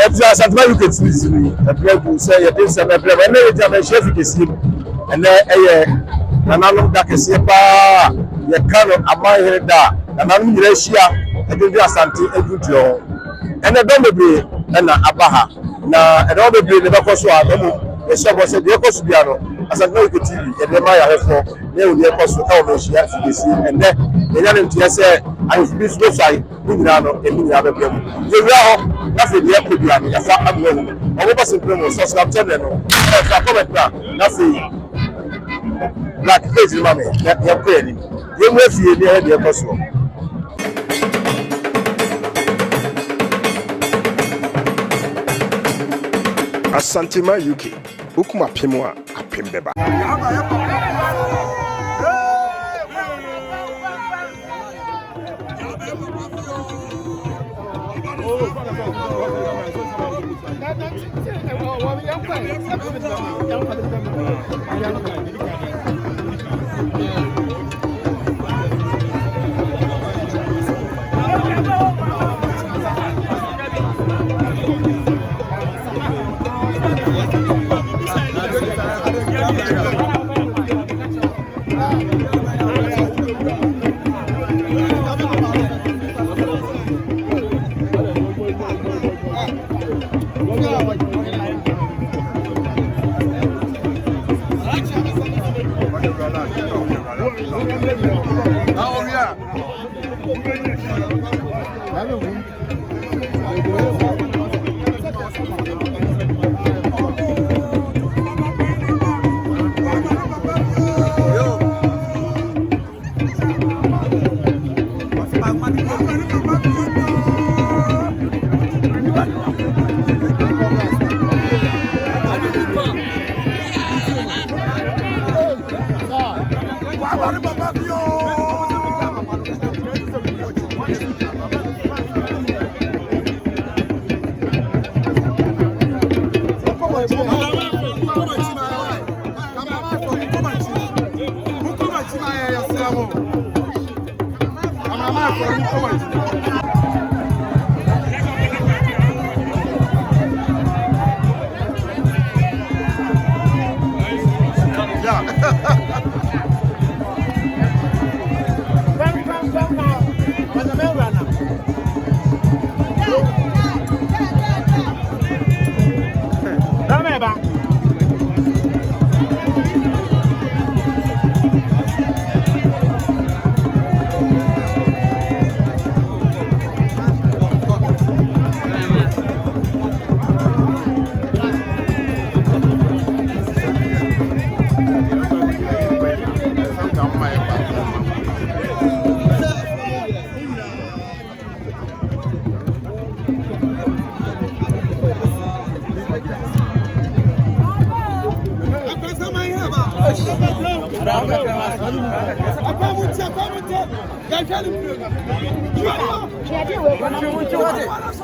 Asantehene UK TV. People say you did some problem. And then you chef kesi. And then nananom da kesi pa ye kan manhene da. Nananom nyira hia e dey Asante egudio. And don bebre na abaha. Na e don bebre ne bekoso adamu. E se bo se de ekoso bia no. Asantehene UK TV e dey ma ya hefo. Na we dey ekoso e o hia kesi. And then enya ne ntia se I be so shy. Minano e minano be mu. Ye wi ho na fe de ekobia no ya fa agbo mu. Obo ba se premo subscribe channel no. E fa comment na fe black page mama ya ko ani. Ye mu afie ni e de ekoso. Asantehene UK. Ukuma pimo a apembeba.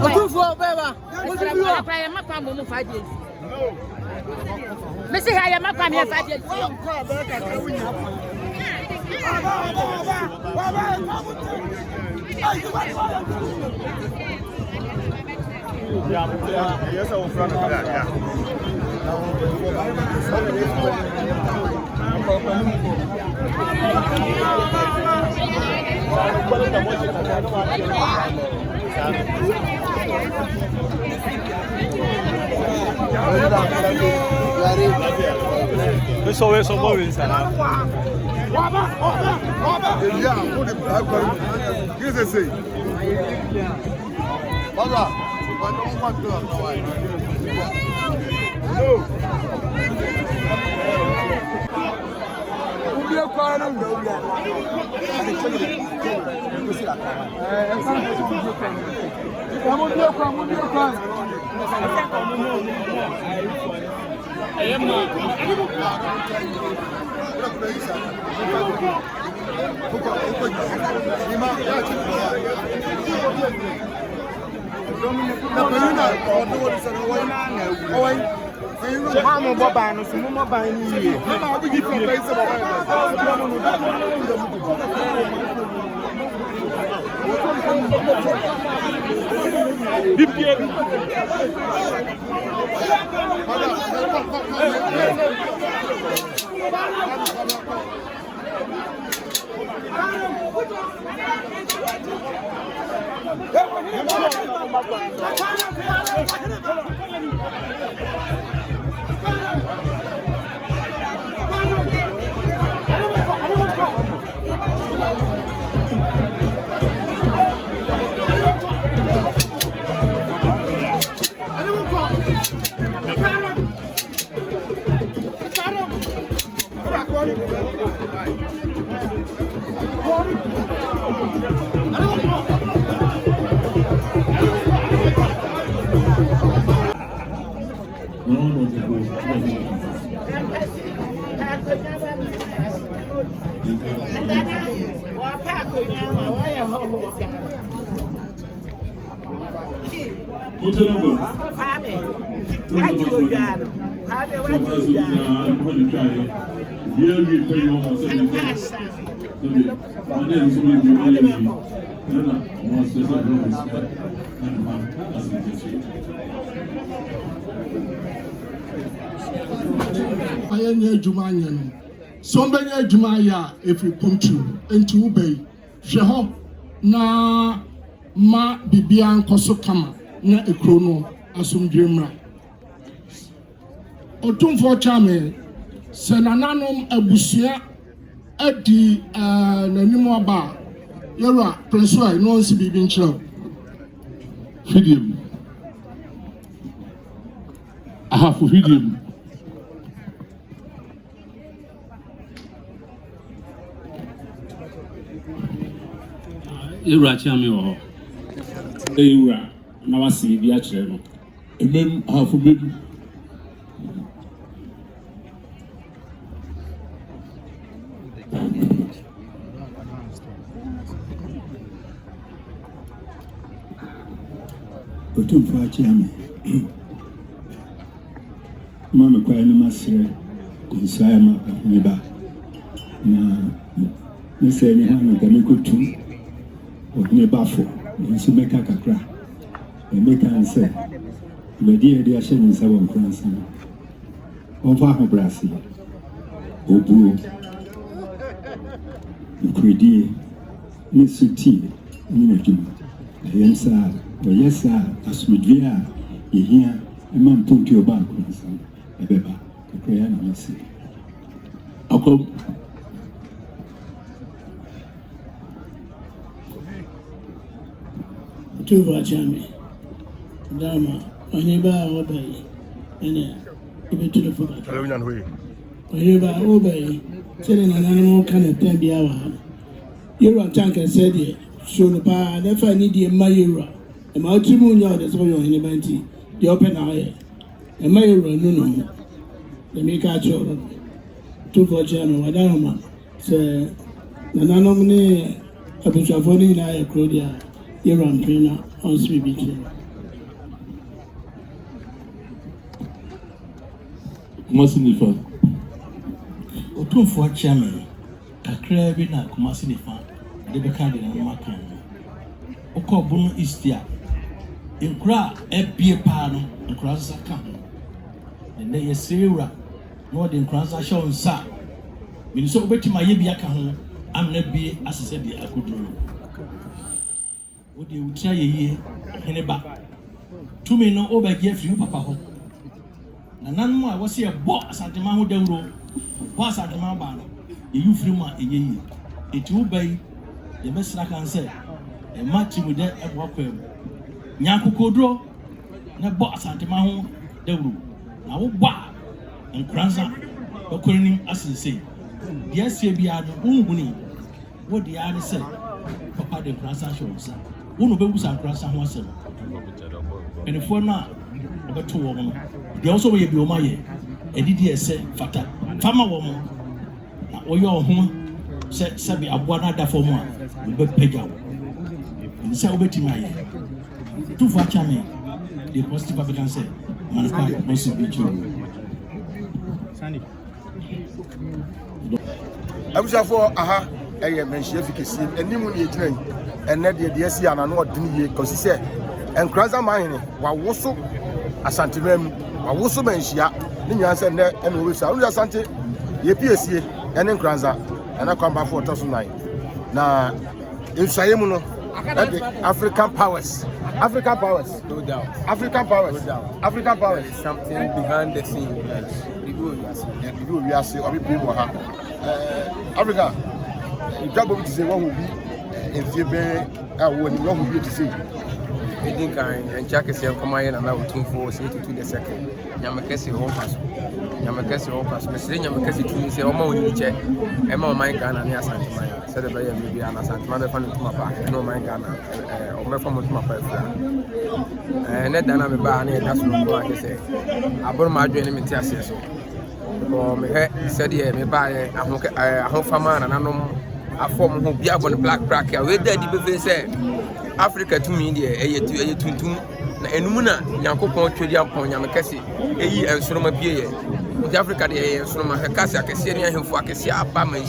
Otumfuo beba. Mesi haya makwa me 5 years. Yes, I'm from that. Yeah. This always so more inside. Mama baba no sumo baba ni. Mama obi gi from place baba. I am Jumanian. Somebody Jumaya if you come to into Ubay. Sheho na ma bibian kosokama na ekrono asum dwemra. Otumfuo chame senananom abusua adi nanimu aba yara preswa no nsi bibi nkyerɛ fidim aha for fidim yara chame wo yara na wasi bi akyerɛ no emem aha for bibi Otumfuo akyame mama kwa ni masere kunsaya ma niba na nse ni hanu gami kotu o Baffo nso meka kakra meka nse bedi edi ahye ni nsa won Nkoranza onfa ho brase obuo nkredi ni suti ni najuma yensa oyesa asumdwia yehia ema mponti oba Nkoranza ebeba kakra ya na masi akom Tutu achame dama aniba obai ene ibe to for Television hoye. aniba obai tele na nanu kana tambia wa yero tanka said ye so no pa na fa ni die mayero e ma otimu nya de so yo aniba nti de open na ye e mayero no de mi ka cho Tutu achame wadama se na nanu ni abuchafo ni na ye krodia yero ampena on swibichi Masinifa Otumfuo achame kakra bi na Masinifa de be ka de na makan okobunu istia enkura ebie pa no Nkoranza ka ne yesewura no de Nkoranza show nsa bi so obetima ye bia ka ho amna bi asese bi akoduro odi utia ye hene ba tumi no obagi afiri papa ho na nanmu a wose e bo Asantehene ho dawro bo Asantehene ba no ye yufiri mu a eyeyi eti ubai ye besra kan se e mati mu de e bo kwam nyankokodro na bo Asantehene ho dawro na wo ba Nkoranza okorenim asese dia sie bia no unhuni wo dia ne se papa de Nkoranza show Uno be wusa Nkoranza ho asem enefo na obeto wo no de also we bi o maye edidi ese fata fama wo mo na oyo ho se bi aboa na da fo mo a be pega wo ni se obeti maye Tutu achame the positive evidence say manfa no si bi chu Abusafo aha eye menhia fikesi animu ne yegyina and then the SC and another dinner because he said, and Nkoranza manhene, Wawoso, Asantehene, Wawoso manhyia, Ninya said, and we say, only Asante, ye PSC, and Nkoranza, and I come back for 2009. Now, in Sayemuno, African powers. African powers. No doubt. African powers. No doubt. African powers. There is something behind the scene. People we are seeing, people have. Africa, you can't go to say what will be in February, what will be to see. I think and Jack is here come in and now Otumfuo say to the second. Yamakesi home pass. Yamakesi home pass. Mr. Yamakesi to say, oh, my check. Emma, my Ghana, near Asantehene. Said the baby, maybe an Asantehene fan to my back. No, my Ghana, or my from my wife. And that done, I'm a barney, that's what I say. I brought my dream in Tiasis. Or me said, yeah, me buy a home farmer and I know a form who be up on the black bracket. With that, the say. Africa to me, a Tutu, and Muna, Yankopon, Tridia, Yamakasi, and Sonoma Pia. With Africa, the Sonoma Casa, Cassiania, who for Cassia, Bama,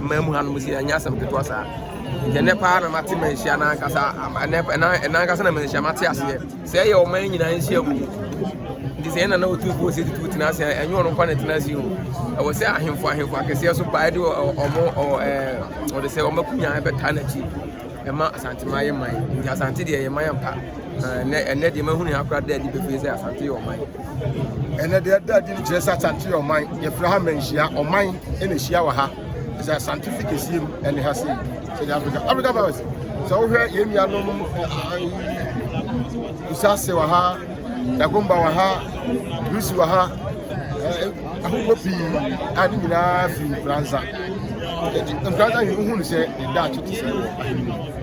Memuhan, Musia, and Yasam Ketosa. The Nepal, Matima, Shiana, Casa, and Nagasana, Matias, say your man in Asia. This end, I know 2 4 to Nasia, and you want to find you. I was saying him for Cassia, so by do or more, or they say, Omakuya, Betanati. Emma Asantehene mine, the Asantehene my empire, and let the man who have got dead before say Asante or mine. And that didn't just Asante or mine, if you have mentioned or mine in a shower, is a scientific esteem and it has seen Africa. Africa powers. So here, Yemiano Usase Waha, Dagomba Waha, Lucy Waha, Ahukopi, and Nkoranza. Nkoranza, who say that to say.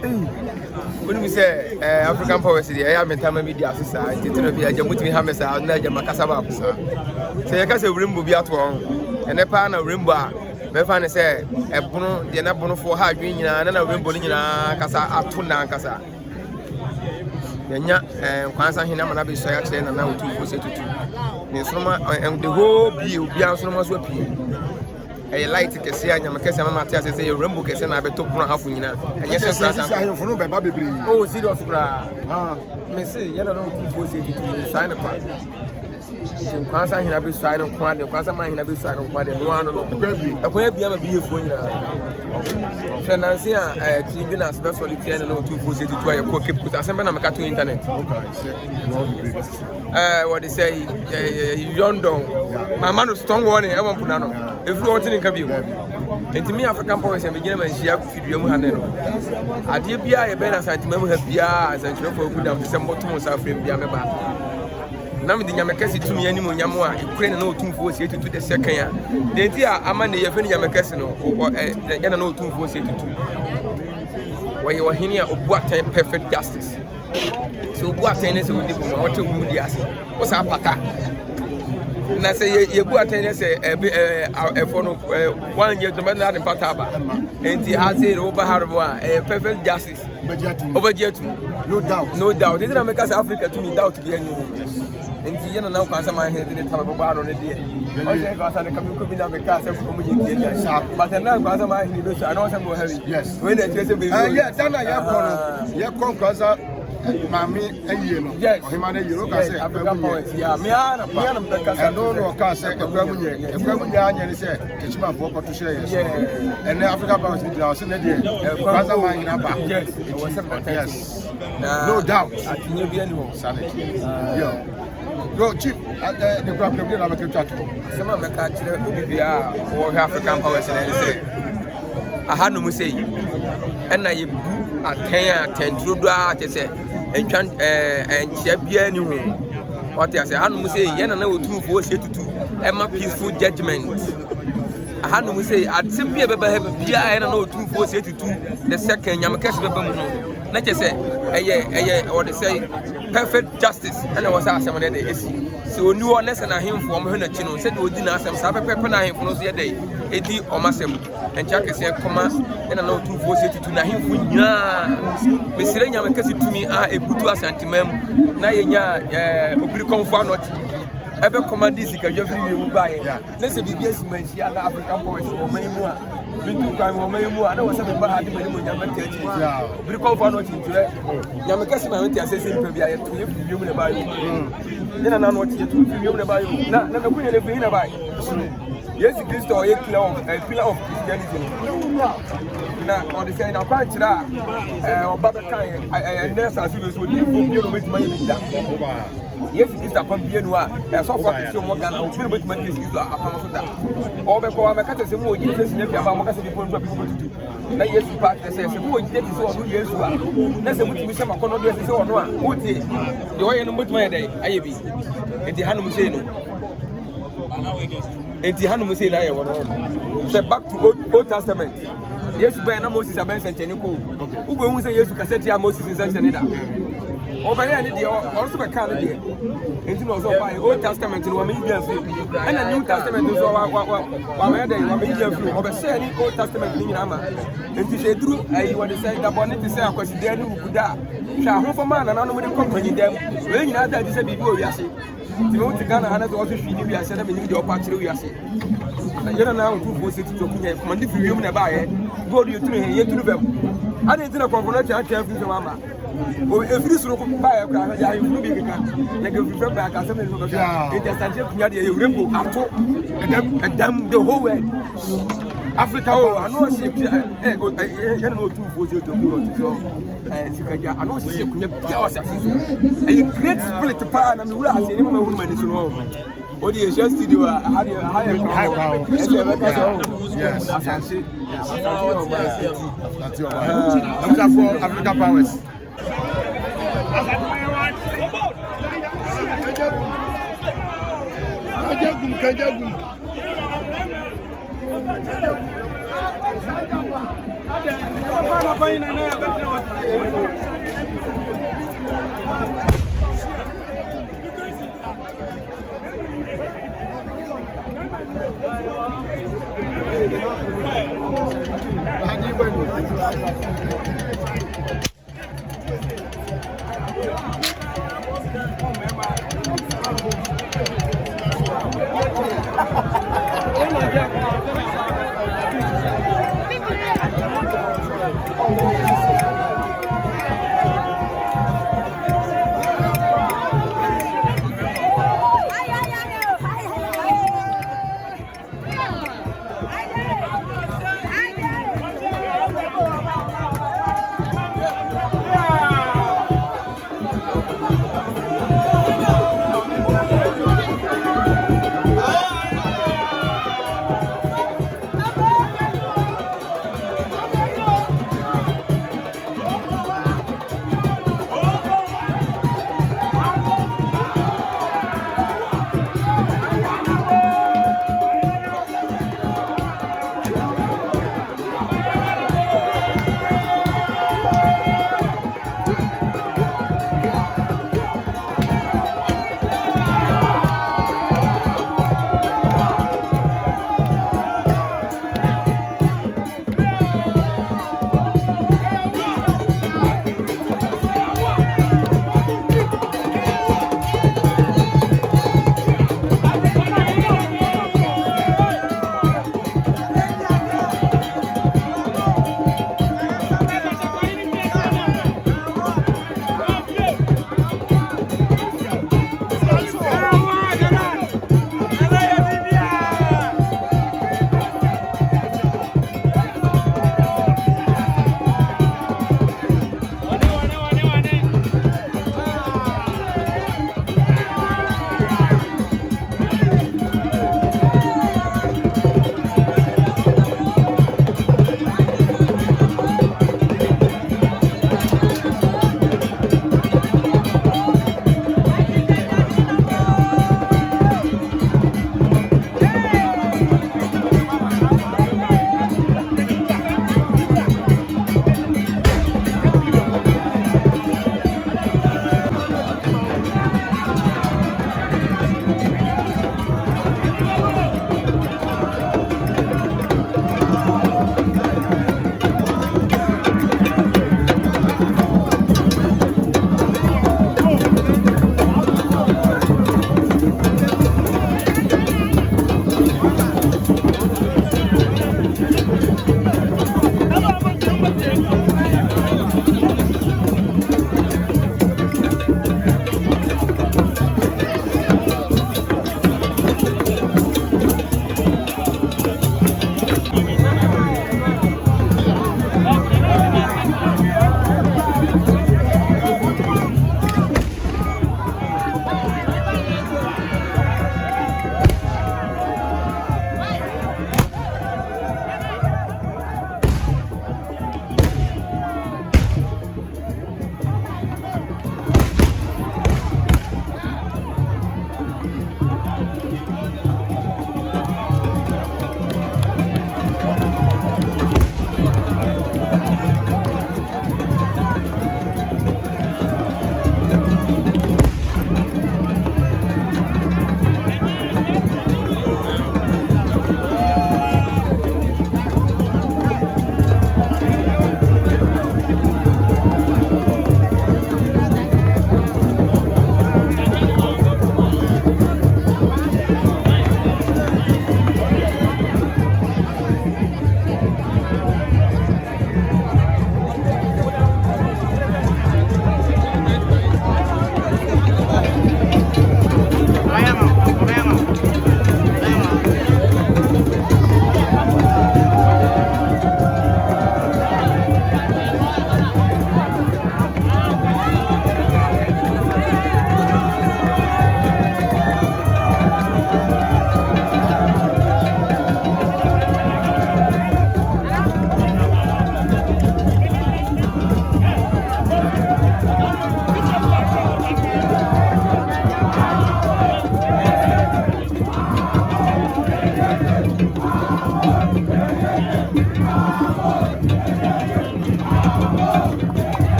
When we say African poverty, I am a time media society to be a Jamuti Hamas, I'll not Jamakasaba. So you can say Rimbo be at one, and a pan of Rimba, Befana say, a bono, the Nabono for her green, and a Rimbo in Casa, Atuna Casa. And Kwanzaa Hinamanabi Sayat and now 2 4 to 2. And the whole view beyond so much a light to see and Yamakasa Matias say a rainbow case and I be took 1.5 minutes. And yes, I from Baby. Oh, serious cry. Missy, you don't know 2 4 to sign a part. Kwanzaa Hinabi sign on Quad, Kwanzaa Hinabi sign on Quad, and one of the where be a beautiful Financia, Tigana, especially 10 and 2 4 to a cook with Assemblea to internet. What they say, Yondo, my man was strong one in Evan Punano. If you want to interview, and to me, African poets and begin and she have Fidium Hanero. I did be a better side to remember her Piaz and Trump put down December 2 South Africa. Now, the Yamakasi to me anymore, Yamua, Ukraine and 2 4 to the second year. The idea Amanda Yafini Yamakasino or the Yana 2 4 to 2. Where you are here, what time perfect justice. So what tennis will do what to do the assay? What's our pata? And I say, you go attend a phone of 1 year to Manada in Pataba. And he has it over Harbour, a perfect justice. Over yet, no doubt, no doubt. Didn't make us Africa to me doubt to be any. And you know, answer my head in the top of a bar on the day. But now, my head, I know some heavy. Yes, when they just be, yeah, Dana, yeah, Nkoranza. Mammy, a year, yes, him and a year, African poets, yeah, me, I don't know, Casa, a Bermudian, and said, it's my book to share, and the African poets did our Senate, Nkoranza mine number, yes, it was yes, no doubt, I can be anyone, sanity, yeah. Go cheap at the problem of the chat. Some of the country will be or African poets, and I say, I had no say, and I ten Truda, they say. And Chabia knew what I say. I don't say, Yana 2 4 to 2, and my peaceful judgment. I had no say, I'd simply have a Pia and 2 4 to 2, the second Yamakas. Let us say, or they say, perfect justice. And I was asked someone that they see. So, new or less than a him from Hunachino said, we didn't ask him, Sapa Pepper, him for the day, 80 or Massam. And Jack is a command, and I know 2 4 to 2. Now, him, Miss Yamakasi to me are a good Asantehene, Naya, Obricon for not. ebe command this ka Jeffrey we buy let's say BBS manhyia na African boys for maimu a bintu kan wo maimu a na wo se be ba ade mani mo nyama ka chi bi ko fa no chinture nyama ka se ma wenti asese mpa bia ye to ye fi mu na ba yo na na no tie to fi mu na ba yo na kunya le fi na ba yes Christo ye pillar of Christianity na on the side na kwa chira obaba kan nurse asu so di fo bi no metima ye bi da yes Christo pam bi no a so fa ki mo ga na o bi no metima ye Christo apam so da o be ko ma ka te se mo ji se ne bi aba mo ka se bi po bi ko tutu na yes pa te se mo ji te se o no Yesu a na se mutimi se makono do se o no a o ti de o ye no metima ye dai aye bi enti hanu mu se no enti hanu mu say na ye wono say back to old testament yesu be na Moses aben sentene ko ugbo hu say yesu kaseti a Moses sentene da obere ne de also be kan de enti no so buy old testament no me bia free and the new testament so wa me dey wa me bia free obe say ni old testament ni nyina ma enti say duru ayi what they say da bonnet say akwasi de ni ukuda sha ho fo ma na no me de company dem we nyina da di say bibi o wiase Timo Tigana and also she knew we are said, the opportunity we are saying. You don't know who sit to command if you never go to you to them. I didn't know coconut and care from Mama. If this room by a car, I will be like a refer back as something of it has started to rainbow and damn the whole way. Africa, I know she know two for you to go I know she a great spirit power and we are saying woman is wrong. What do you just do? High power. Yes, that's your I'm for Africa powers.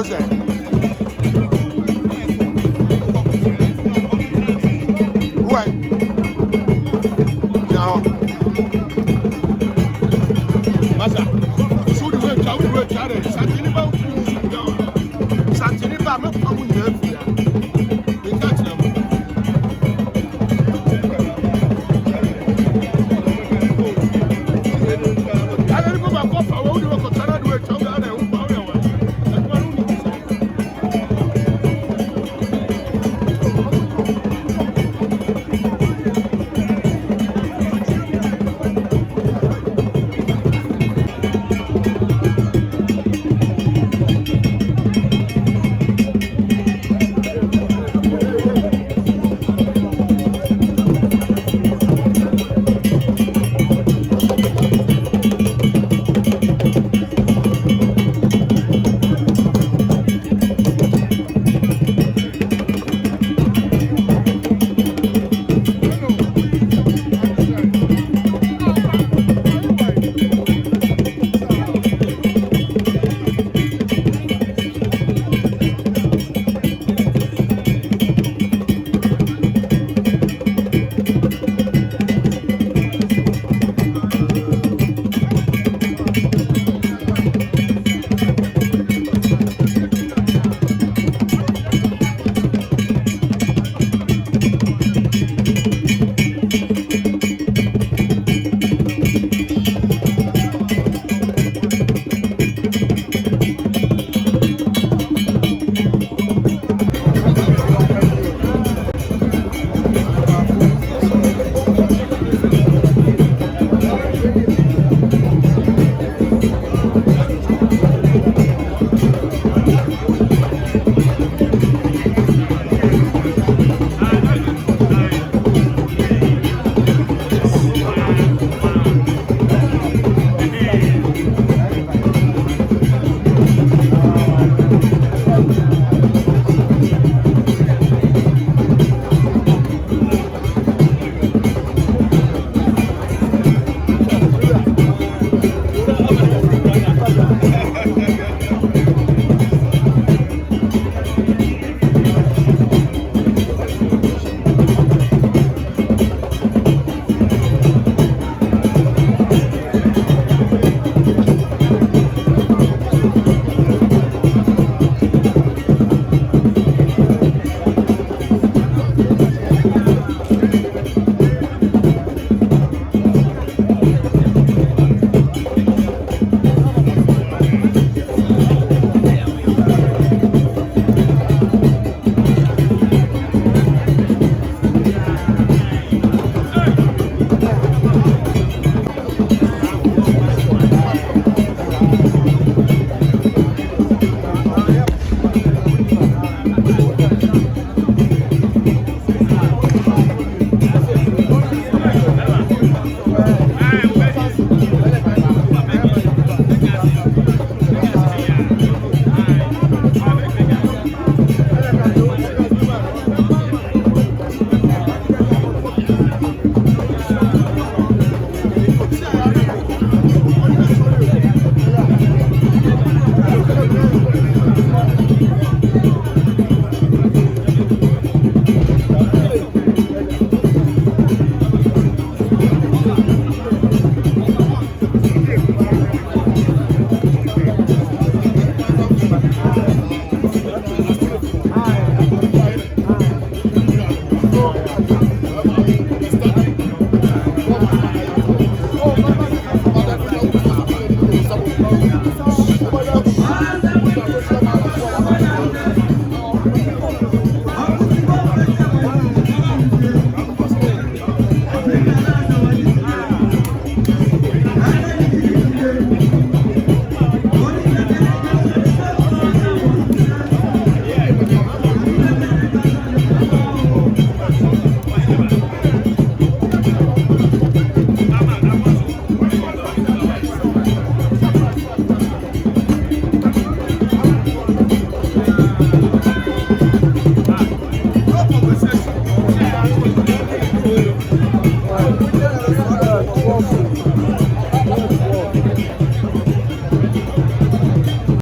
say. Why? Now. Masa. So the way we work hard. Santini ba. Santini ba me come in here. We catch them. I don't go back up. I won't do a contract with each other.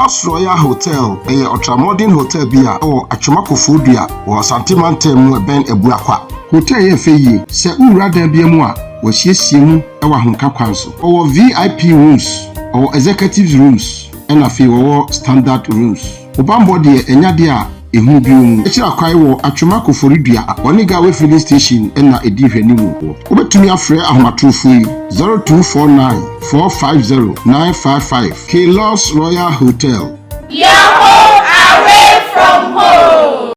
Kelos Royal Hotel a ultra-modern hotel bia or Achumakofodua or Asantehene Temu Ben Ebuakwa. Hotel ye feye se ura dan bia mu a wɔhyehyɛ mu ɛwɔ ahonka kwan so. Ɔwɔ VIP rooms or executive rooms ɛna afei wɔwɔ standard rooms. Obambo de enya de a ehu bi mu. Ekyira kwai wɔ Achumakofodua Onigawe filling station ɛna edi hwanimu. Obetumi afrɛ ahomatrofo yi 0249 450 955 Kelos Royal Hotel. Yeah.